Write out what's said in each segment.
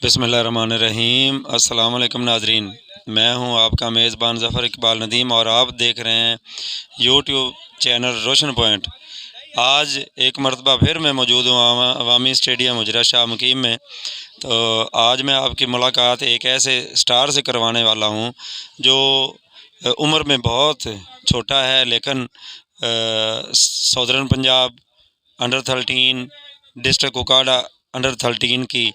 बिस्मिल्लाहिर्रहमानिर्रहीम। अस्सलाम वालेकुम नाज़रीन, मैं हूं आपका मेज़बान ज़फ़र इकबाल नदीम और आप देख रहे हैं यूट्यूब चैनल रोशन पॉइंट। आज एक मरतबा फिर मैं मौजूद हूँ अवामी स्टेडियम हुजरा शाह मुकीम में। तो आज मैं आपकी मुलाकात एक ऐसे स्टार से करवाने वाला हूँ जो उम्र में बहुत छोटा है, लेकिन सौदर्न पंजाब अंडर 13 डिस्ट्रिक्ट कोकाड़ा अंडर 13 की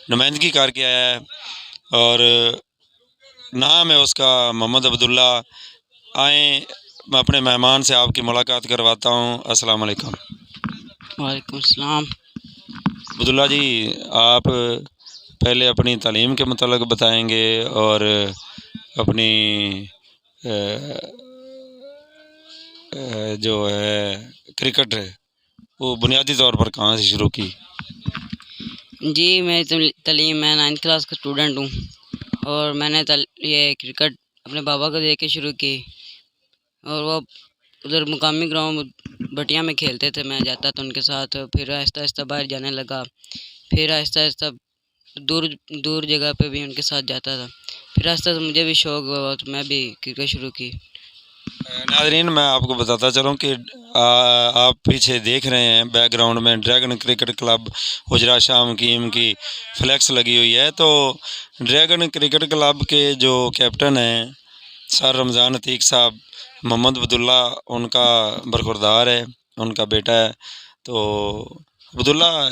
नुमाइंदगी करके आया है और नाम है उसका मोहम्मद अब्दुल्ला। आए मैं अपने मेहमान से आपकी मुलाकात करवाता हूँ। अस्सलाम वालेकुम। वालेकुम सलाम। अब्दुल्ला जी, आप पहले अपनी तालीम के मतलब बताएंगे और अपनी जो है क्रिकेट है वो बुनियादी तौर पर कहाँ से शुरू की? जी, मेरी तालीम मैं 9th क्लास का स्टूडेंट हूँ और मैंने ये क्रिकेट अपने बाबा को देख के शुरू की और वो उधर मुकामी ग्राउंड बटिया में खेलते थे। मैं जाता था उनके साथ, फिर आहिस्ता आहिस्ता बाहर जाने लगा, फिर आहिस्ता आहिस्ता दूर दूर जगह पे भी उनके साथ जाता था। फिर आहिस्ता आहिस्ता मुझे भी शौक हुआ तो मैं भी क्रिकेट शुरू की। नाज़रीन, मैं आपको बताता चलूँ कि आप पीछे देख रहे हैं बैकग्राउंड में ड्रैगन क्रिकेट क्लब हुजरा शाह मुकीम की फ्लैक्स लगी हुई है। तो ड्रैगन क्रिकेट क्लब के जो कैप्टन हैं सर रमज़ान अतीक साहब, मोहम्मद अब्दुल्ला उनका बरखुरदार है, उनका बेटा है। तो अब्दुल्ला,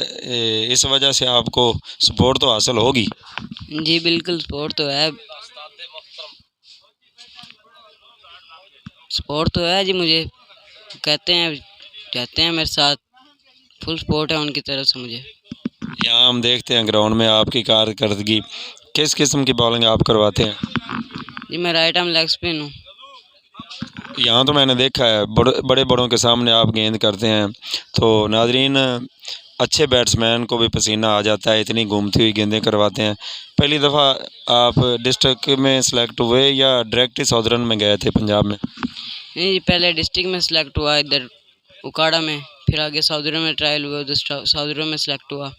इस वजह से आपको सपोर्ट तो हासिल होगी। जी बिल्कुल, सपोर्ट तो है जी। मुझे कहते हैं, जाते हैं मेरे साथ, फुल सपोर्ट है उनकी तरफ से मुझे। यहाँ हम देखते हैं ग्राउंड में आपकी कारकर्दगी, किस किस्म की बॉलिंग आप करवाते हैं? जी मैं राइट आर्म लेग स्पिन हूँ। यहाँ तो मैंने देखा है बड़े बड़ों के सामने आप गेंद करते हैं। तो नाजरीन, अच्छे बैट्समैन को भी पसीना आ जाता है, इतनी घूमती हुई गेंदें करवाते हैं। पहली दफ़ा आप डिस्ट्रिक्ट में सेलेक्ट हुए या डायरेक्ट ही सौदर्न में गए थे पंजाब में? नहीं जी, पहले डिस्ट्रिक्ट में सेलेक्ट हुआ इधर उकाड़ा में, फिर आगे सौदर्न में ट्रायल हुआ, उधर सौदर्न में सेलेक्ट हुआ,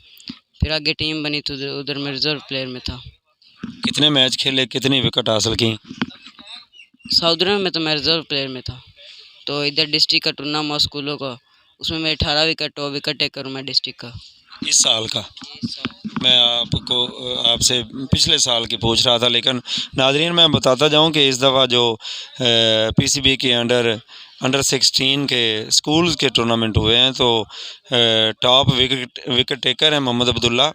फिर आगे टीम बनी तो उधर मैं रिजर्व प्लेयर में था। कितने मैच खेले, कितनी विकेट हासिल की? सौदर्न में तो मैं रिजर्व प्लेयर में था। तो इधर डिस्ट्रिक्ट का टूर्नामेंट हुआ स्कूलों का, उसमें मैं 18 विकेट और विकेट टेकर हूँ मैं डिस्ट्रिक्ट का। इस साल का? मैं आपसे पिछले साल की पूछ रहा था, लेकिन नाजरीन मैं बताता जाऊं कि इस दफ़ा जो पीसीबी के अंडर 16 के स्कूल्स के टूर्नामेंट हुए हैं, तो टॉप विकेट टेकर हैं मोहम्मद अब्दुल्ला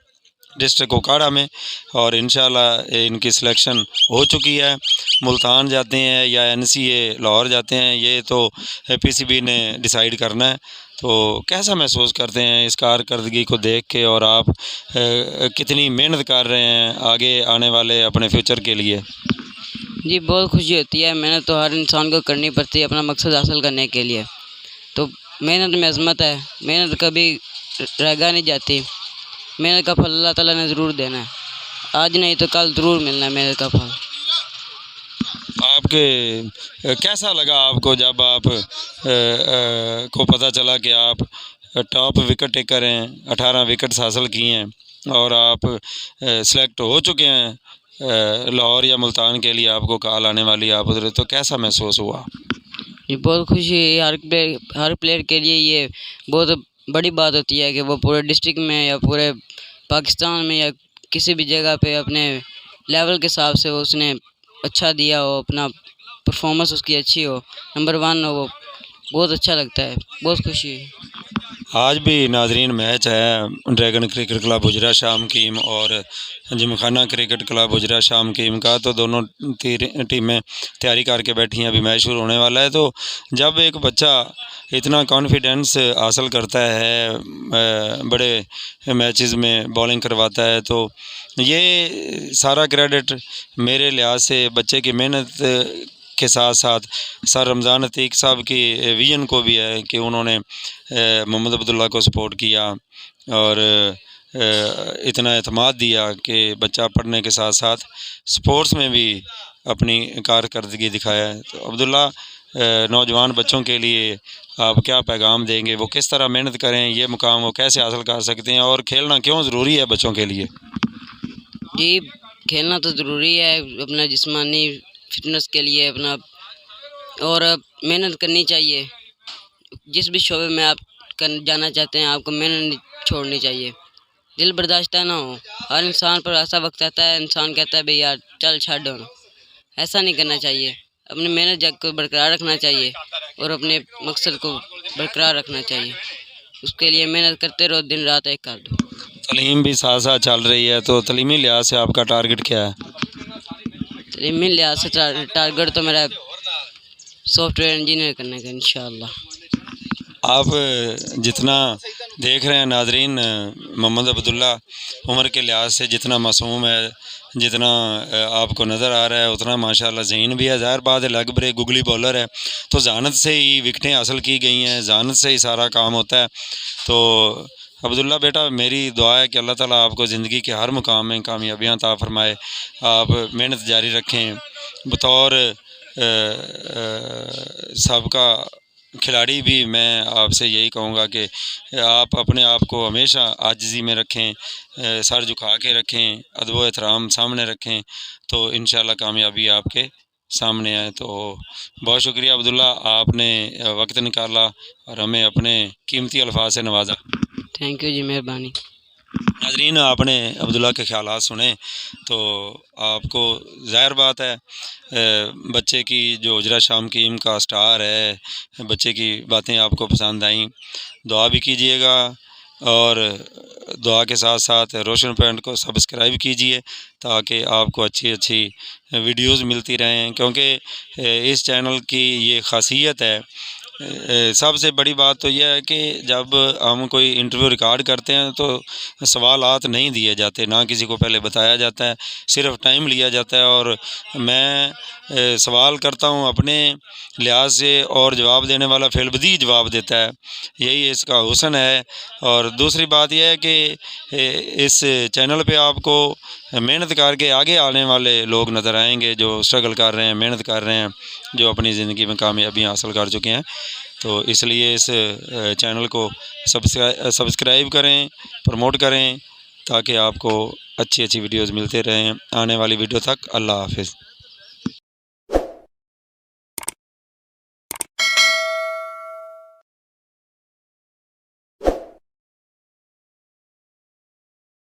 डिस्ट्रिक्ट कोकाड़ा में, और इंशाल्लाह इनकी सिलेक्शन हो चुकी है। मुल्तान जाते हैं या एनसीए लाहौर जाते हैं, ये तो पीसीबी ने डिसाइड करना है। तो कैसा महसूस करते हैं इस कारकर्दगी को देख के, और आप कितनी मेहनत कर रहे हैं आगे आने वाले अपने फ्यूचर के लिए? जी बहुत खुशी होती है। मेहनत तो हर इंसान को करनी पड़ती है अपना मकसद हासिल करने के लिए। तो मेहनत में अज़मत है, मेहनत कभी रह नहीं जाती। मेहनत का फल अल्लाह ताला ने ज़रूर देना है, आज नहीं तो कल ज़रूर मिलना है मेहनत का फल। आपके कैसा लगा आपको जब आप को पता चला कि आप टॉप विकेट टेकर हैं, 18 विकेट्स हासिल किए हैं और आप सेलेक्ट हो चुके हैं लाहौर या मुल्तान के लिए, आपको कॉल आने वाली आप उधर, तो कैसा महसूस हुआ? ये बहुत खुशी है। हर प्लेयर के लिए ये बहुत बड़ी बात होती है कि वो पूरे डिस्ट्रिक्ट में या पूरे पाकिस्तान में या किसी भी जगह पे अपने लेवल के हिसाब से वो उसने अच्छा दिया हो, अपना परफॉर्मेंस उसकी अच्छी हो, नंबर 1 हो, वो बहुत अच्छा लगता है, बहुत खुशी है। आज भी नाजरीन मैच है ड्रैगन क्रिकेट क्लब हुजरा शाह मुकीम और जिमखाना क्रिकेट क्लब हुजरा शाह मुकीम का। तो दोनों टीमें तैयारी करके बैठी हैं, अभी मैच शुरू होने वाला है। तो जब एक बच्चा इतना कॉन्फिडेंस हासिल करता है, बड़े मैचेस में बॉलिंग करवाता है, तो ये सारा क्रेडिट मेरे लिहाज से बच्चे की मेहनत के साथ साथ सर रमज़ान अतीक साहब की विजन को भी है कि उन्होंने मोहम्मद अब्दुल्ला को सपोर्ट किया और इतना एतमाद दिया कि बच्चा पढ़ने के साथ साथ स्पोर्ट्स में भी अपनी कारकर्दगी दिखाया है। तो अब्दुल्ला, नौजवान बच्चों के लिए आप क्या पैगाम देंगे? वो किस तरह मेहनत करें, ये मुकाम वो कैसे हासिल कर सकते हैं, और खेलना क्यों ज़रूरी है बच्चों के लिए? जी खेलना तो ज़रूरी है अपना जिस्मानी फिटनेस के लिए अपना, और मेहनत करनी चाहिए। जिस भी शोबे में आप जाना चाहते हैं आपको मेहनत नहीं छोड़नी चाहिए, दिल बर्दाश्त ना हो। हर इंसान पर ऐसा वक्त आता है इंसान कहता है भाई यार चल छाड़ दो, ऐसा नहीं करना चाहिए। अपनी मेहनत जग को बरकरार रखना चाहिए और अपने मकसद को बरकरार रखना चाहिए। उसके लिए मेहनत करते रहो, दिन रात एक कर दो। तलीम भी साथ साथ चल रही है, तो तलीमी लिहाज से आपका टारगेट क्या है? तलीमी लिहाज से टारगेट तो मेरा सॉफ्टवेयर इंजीनियर करने का इंशाअल्लाह। आप जितना देख रहे हैं नाजरीन, मोहम्मद अब्दुल्ला उम्र के लिहाज से जितना मासूम है, जितना आपको नज़र आ रहा है, उतना माशाल्लाह ज़हीन भी है। ज़ाहिर बात है लेग ब्रेक गुगली बॉलर है, तो जहानत से ही विकटें हासिल की गई हैं, जहानत से ही सारा काम होता है। तो अब्दुल्ला बेटा, मेरी दुआ है कि अल्लाह ताला आपको ज़िंदगी के हर मुकाम में कामयाबियाँ अता फ़रमाए। आप मेहनत जारी रखें। बतौर सबका खिलाड़ी भी मैं आपसे यही कहूँगा कि आप अपने आप को हमेशा आजिज़ी में रखें, सर झुका के रखें, अदब व एहतराम सामने रखें, तो इंशाअल्लाह कामयाबी आपके सामने आए। तो बहुत शुक्रिया अब्दुल्ला, आपने वक्त निकाला और हमें अपने कीमती अल्फाज से नवाजा। थैंक यू जी, मेहरबानी। नाज़रीन, आपने अब्दुल्ला के ख्यालात सुने, तो आपको ज़ाहिर बात है बच्चे की जो उजरा शामकीम का स्टार है, बच्चे की बातें आपको पसंद आईं। दुआ भी कीजिएगा और दुआ के साथ साथ रोशन पॉइंट को सब्सक्राइब कीजिए ताकि आपको अच्छी अच्छी वीडियोज़ मिलती रहें, क्योंकि इस चैनल की ये ख़ासियत है। सबसे बड़ी बात तो यह है कि जब हम कोई इंटरव्यू रिकॉर्ड करते हैं तो सवालात नहीं दिए जाते, ना किसी को पहले बताया जाता है, सिर्फ टाइम लिया जाता है और मैं सवाल करता हूं अपने लिहाज से और जवाब देने वाला फिलबदी जवाब देता है। यही इसका हुस्न है। और दूसरी बात यह है कि इस चैनल पे आपको मेहनत करके आगे आने वाले लोग नज़र आएंगे जो स्ट्रगल कर रहे हैं, मेहनत कर रहे हैं, जो अपनी ज़िंदगी में कामयाबी हासिल कर चुके हैं। तो इसलिए इस चैनल को सब्सक्राइब करें, प्रमोट करें ताकि आपको अच्छी अच्छी वीडियोज़ मिलते रहें। आने वाली वीडियो तक अल्लाह हाफ़िज़।